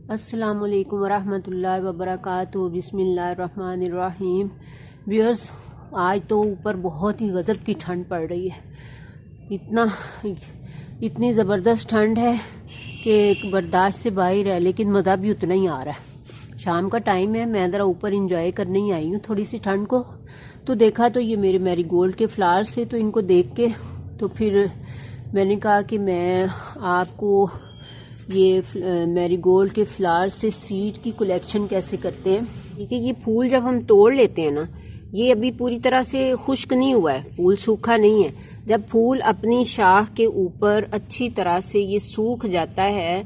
अस्सलामुअलैकुम वरहमतुल्लाहि वबरकातुहू। बिस्मिल्लाहिर्रहमानिर्रहीम। व्यूअर्स, आज तो ऊपर बहुत ही गज़ब की ठंड पड़ रही है। इतनी ज़बरदस्त ठंड है कि बर्दाश्त से बाहर है, लेकिन मज़ा भी उतना ही आ रहा है। शाम का टाइम है, मैं ज़रा ऊपर इंजॉय करने ही आई हूँ थोड़ी सी ठंड को। तो देखा तो ये मेरे मैरीगोल्ड के फ्लावर्स थे, तो इनको देख के तो फिर मैंने कहा कि मैं आपको ये मैरीगोल्ड के फ्लावर से सीड की कलेक्शन कैसे करते हैं। ठीक है, ये फूल जब हम तोड़ लेते हैं ना, ये अभी पूरी तरह से खुश्क नहीं हुआ है, फूल सूखा नहीं है। जब फूल अपनी शाख के ऊपर अच्छी तरह से ये सूख जाता है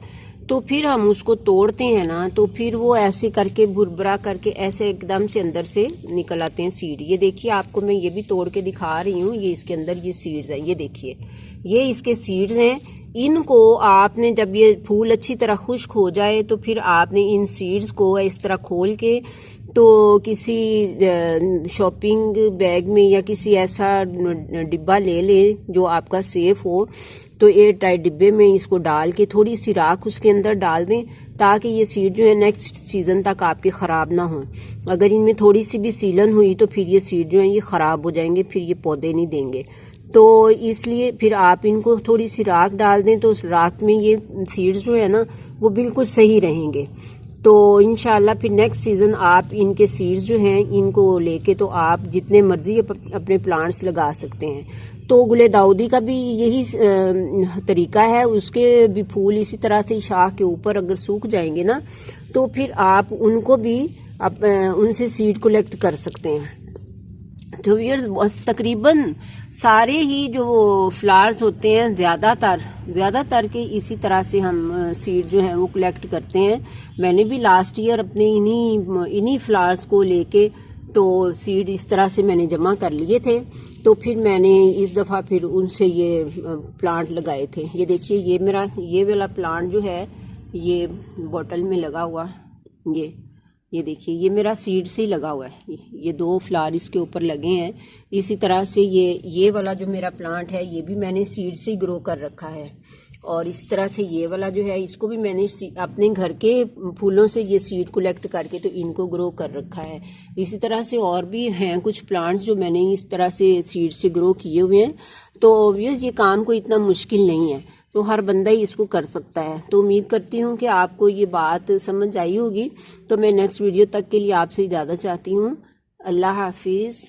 तो फिर हम उसको तोड़ते हैं ना, तो फिर वो ऐसे करके भुरभुरा करके ऐसे एकदम से अंदर से निकल आते हैं सीड। ये देखिए, आपको मैं ये भी तोड़ के दिखा रही हूँ। ये इसके अंदर ये सीड्स हैं, ये देखिए, ये इसके सीड्स हैं। इनको आपने जब ये फूल अच्छी तरह खुश्क हो जाए तो फिर आपने इन सीड्स को इस तरह खोल के तो किसी शॉपिंग बैग में या किसी ऐसा डिब्बा ले लें जो आपका सेफ हो, तो एयर टाइट डिब्बे में इसको डाल के थोड़ी सी राख उसके अंदर डाल दें, ताकि ये सीड जो है नेक्स्ट सीजन तक आपके ख़राब ना हो। अगर इनमें थोड़ी सी भी सीलन हुई तो फिर ये सीड जो है ये ख़राब हो जाएंगे, फिर ये पौधे नहीं देंगे। तो इसलिए फिर आप इनको थोड़ी सी राख डाल दें, तो उस राख में ये सीड्स जो है ना वो बिल्कुल सही रहेंगे। तो इंशाल्लाह फिर नेक्स्ट सीज़न आप इनके सीड्स जो हैं इनको लेके तो आप जितने मर्जी अपने प्लांट्स लगा सकते हैं। तो गुले दाऊदी का भी यही तरीका है, उसके भी फूल इसी तरह से शाख के ऊपर अगर सूख जाएंगे ना, तो फिर आप उनको भी उनसे सीड कलेक्ट कर सकते हैं। तो व्यूअर्स, तकरीबन सारे ही जो फ्लावर्स होते हैं ज़्यादातर के इसी तरह से हम सीड जो है वो कलेक्ट करते हैं। मैंने भी लास्ट ईयर अपने इन्हीं फ्लावर्स को लेके तो सीड इस तरह से मैंने जमा कर लिए थे। तो फिर मैंने इस दफ़ा फिर उनसे ये प्लांट लगाए थे। ये देखिए, ये वाला प्लांट जो है ये बॉटल में लगा हुआ, ये देखिए, ये मेरा सीड से ही लगा हुआ है। ये 2 फ्लावर इसके ऊपर लगे हैं। इसी तरह से ये वाला जो मेरा प्लांट है ये भी मैंने सीड से ही ग्रो कर रखा है। और इस तरह से ये वाला जो है इसको भी मैंने अपने घर के फूलों से ये सीड कलेक्ट करके तो इनको ग्रो कर रखा है। इसी तरह से और भी हैं कुछ प्लांट्स जो मैंने इस तरह से सीड से ग्रो किए हुए हैं। तो ये काम कोई इतना मुश्किल नहीं है, तो हर बंदा ही इसको कर सकता है। तो उम्मीद करती हूँ कि आपको ये बात समझ आई होगी। तो मैं नेक्स्ट वीडियो तक के लिए आपसे इजाज़त चाहती हूँ। अल्लाह हाफिज़।